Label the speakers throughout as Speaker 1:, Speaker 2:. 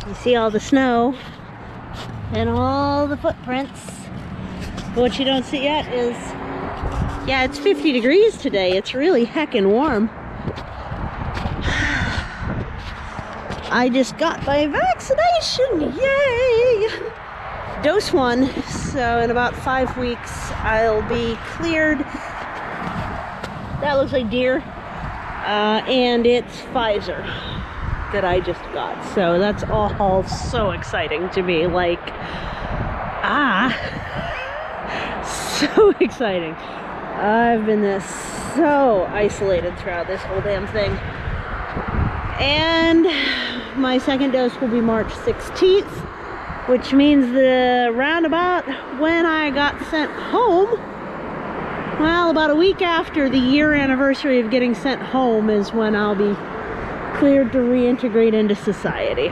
Speaker 1: You see all the snow and all the footprints. But what you don't see yet is, yeah, it's 50 degrees today. It's really heckin' warm. I just got my vaccination, yay! Dose 1, so in about 5 weeks I'll be cleared. That looks like deer. And it's Pfizer that I just got. So that's all so exciting to me. Like, so exciting. I've been so isolated throughout this whole damn thing. And my second dose will be March 16th, which means the roundabout when I got sent home, well, about a week after the year anniversary of getting sent home is when I'll be cleared to reintegrate into society.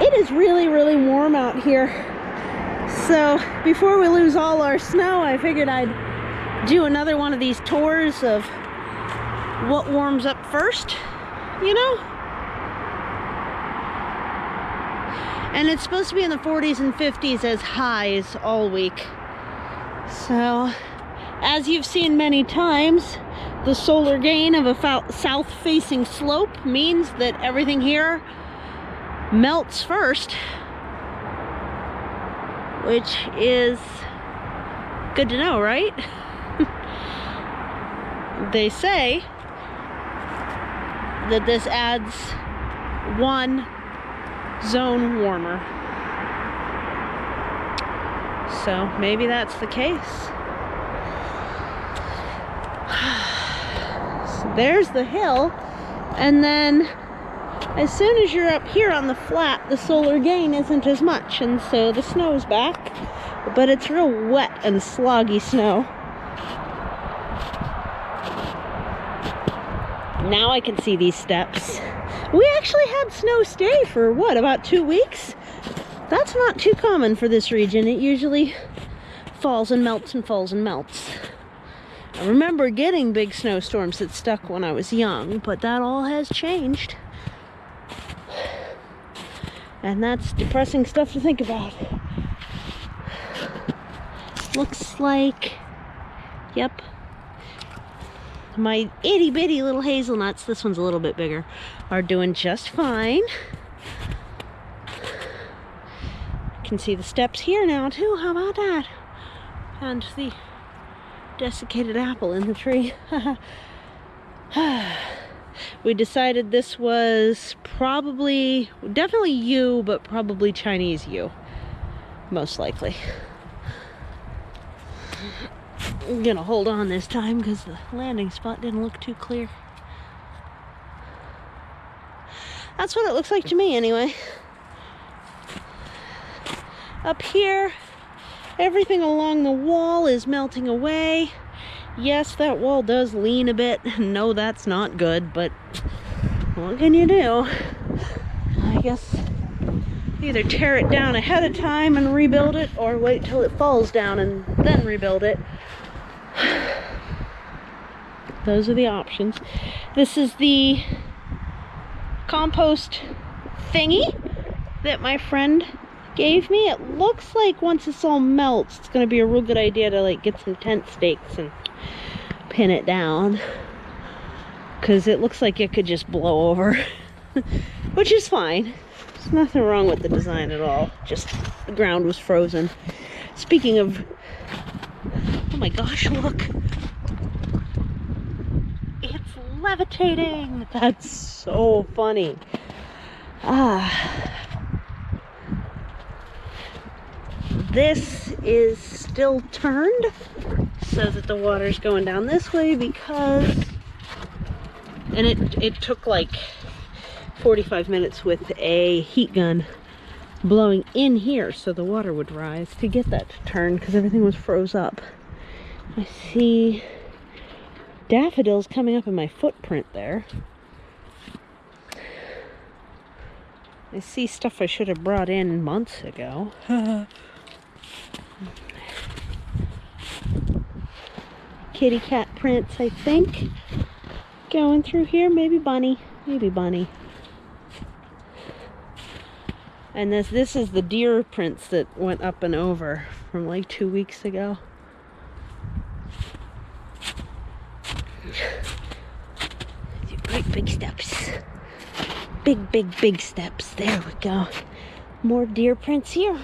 Speaker 1: It is really, really warm out here. So before we lose all our snow, I figured I'd do another one of these tours of what warms up first, you know? And it's supposed to be in the 40s and 50s as highs all week. So, as you've seen many times, the solar gain of a south-facing slope means that everything here melts first, which is good to know, right? They say that this adds one zone warmer. So maybe that's the case. So there's the hill, and then as soon as you're up here on the flat, the solar gain isn't as much, and so the snow's back, but it's real wet and sloggy snow. Now I can see these steps. We actually had snow stay for what, about 2 weeks? That's not too common for this region. It usually falls and melts and falls and melts. I remember getting big snowstorms that stuck when I was young, but that all has changed. And that's depressing stuff to think about. Looks like, yep, my itty bitty little hazelnuts, this one's a little bit bigger, are doing just fine. Can see the steps here now too. How about that? And the desiccated apple in the tree. We decided this was probably, definitely yew, but probably Chinese yew, most likely. I'm gonna hold on this time because the landing spot didn't look too clear. That's what it looks like to me anyway. Up here, everything along the wall is melting away. Yes, that wall does lean a bit. No, that's not good, but what can you do? I guess either tear it down ahead of time and rebuild it, or wait till it falls down and then rebuild it. Those are the options. This is the compost thingy that my friend gave me. It looks like once this all melts, it's going to be a real good idea to like get some tent stakes and pin it down, because it looks like it could just blow over. Which is fine. There's nothing wrong with the design at all, just the ground was frozen. Speaking of, oh my gosh, look, it's levitating. That's so funny. This is still turned so that the water's going down this way, because, and it took like 45 minutes with a heat gun blowing in here so the water would rise to get that to turn, because everything was froze up. I see daffodils coming up in my footprint there. I see stuff I should have brought in months ago. Kitty cat prints, I think, going through here. Maybe bunny. Maybe bunny. And this is the deer prints that went up and over from like 2 weeks ago. Great big steps. Big steps. There we go. More deer prints here.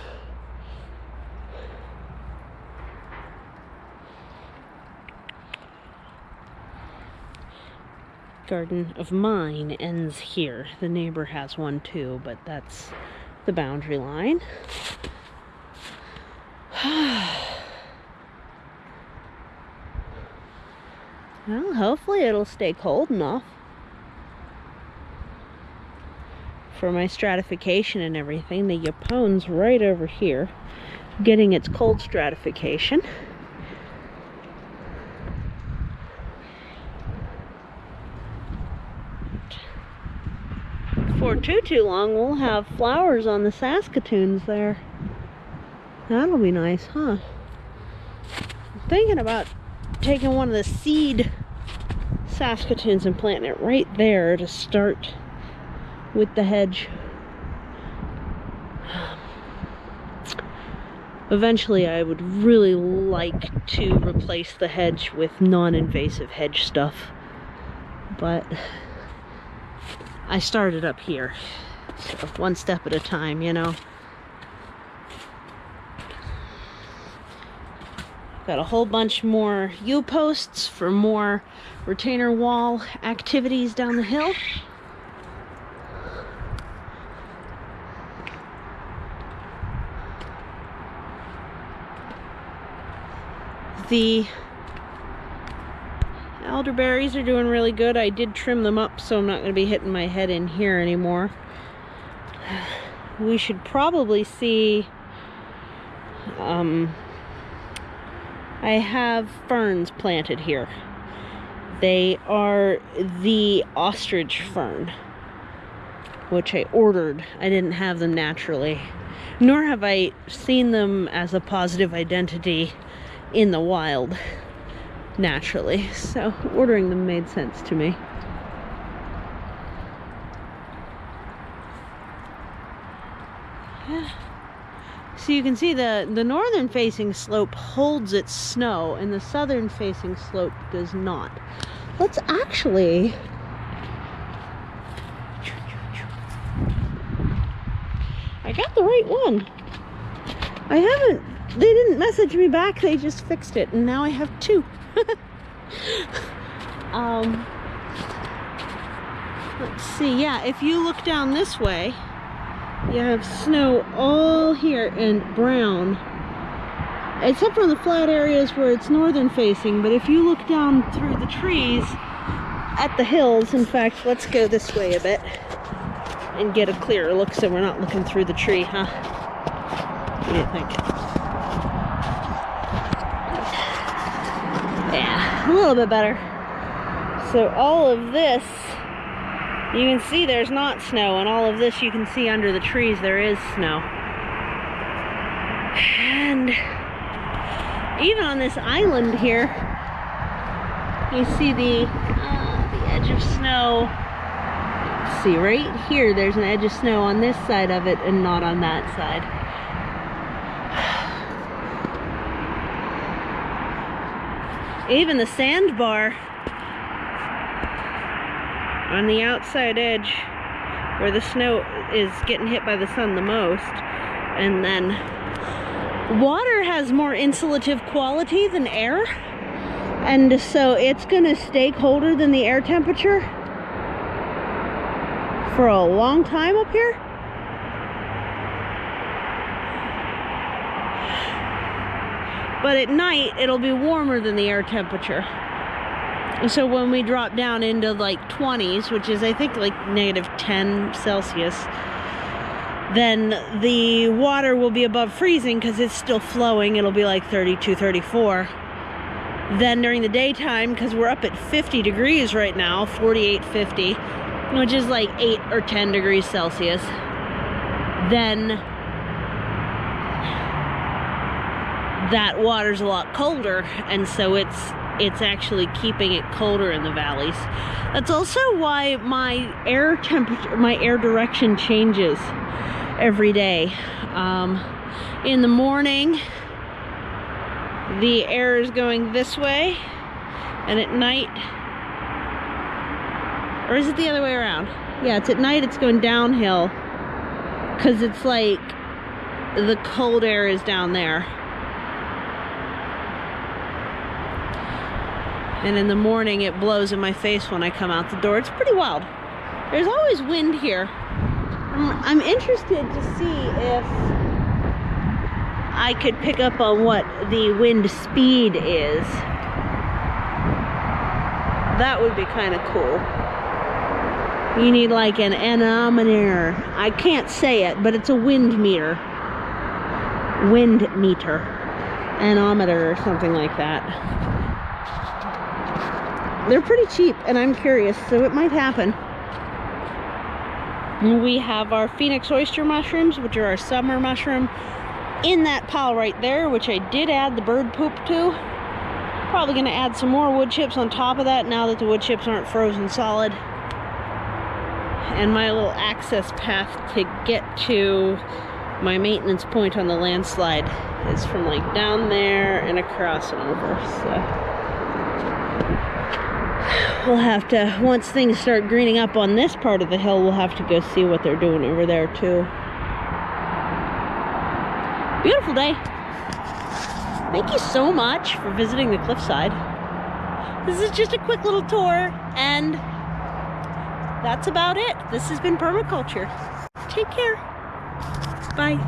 Speaker 1: Garden of mine ends here. The neighbor has one too, but that's the boundary line. Well, hopefully it'll stay cold enough for my stratification and everything. The Yapone's right over here, getting its cold stratification. Before too long, we'll have flowers on the Saskatoons there. That'll be nice, huh? I'm thinking about taking one of the seed Saskatoons and planting it right there to start with the hedge. Eventually, I would really like to replace the hedge with non-invasive hedge stuff, but I started up here, so one step at a time, you know. Got a whole bunch more U-posts for more retainer wall activities down the hill. The elderberries are doing really good. I did trim them up, so I'm not going to be hitting my head in here anymore. We should probably see... I have ferns planted here. They are the ostrich fern, which I ordered. I didn't have them naturally, nor have I seen them as a positive identity in the wild naturally, so ordering them made sense to me. Yeah. So you can see the northern facing slope holds its snow and the southern facing slope does not. Let's actually I got the right one. They didn't message me back, they just fixed it, and now I have two. Let's see, yeah, if you look down this way, you have snow all here and brown, except for the flat areas where it's northern facing. But if you look down through the trees at the hills, in fact, let's go this way a bit and get a clearer look so we're not looking through the tree, huh? What do you think? Yeah, a little bit better. So all of this, you can see there's not snow, and all of this you can see under the trees there is snow. And even on this island here, you see the edge of snow. Let's see, right here there's an edge of snow on this side of it and not on that side. Even the sandbar on the outside edge where the snow is getting hit by the sun the most. And then water has more insulative quality than air, and so it's gonna stay colder than the air temperature for a long time up here. But at night it'll be warmer than the air temperature. So when we drop down into like 20s, which is I think like -10 Celsius, then the water will be above freezing because it's still flowing. It'll be like 32, 34. Then during the daytime, because we're up at 50 degrees right now, 48, 50, which is like 8 or 10 degrees Celsius, then that water's a lot colder, and so it's actually keeping it colder in the valleys. That's also why my air temperature, my air direction changes. every day. In the morning, the air is going this way, and at night, or is it the other way around? Yeah, it's at night it's going downhill, because it's like the cold air is down there. And in the morning it blows in my face when I come out the door. It's pretty wild. There's always wind here. I'm interested to see if I could pick up on what the wind speed is. That would be kind of cool. You need like an anemometer. I can't say it, but it's a wind meter. Wind meter. Anemometer or something like that. They're pretty cheap, and I'm curious, so it might happen. We have our Phoenix oyster mushrooms, which are our summer mushroom, in that pile right there, which I did add the bird poop to. Probably going to add some more wood chips on top of that now that the wood chips aren't frozen solid. And my little access path to get to my maintenance point on the landslide is from like down there and across and over. So we'll have to, once things start greening up on this part of the hill, we'll have to go see what they're doing over there too. Beautiful day. Thank you so much for visiting the cliffside. This is just a quick little tour, and that's about it. This has been Permaculture. Take care. Bye.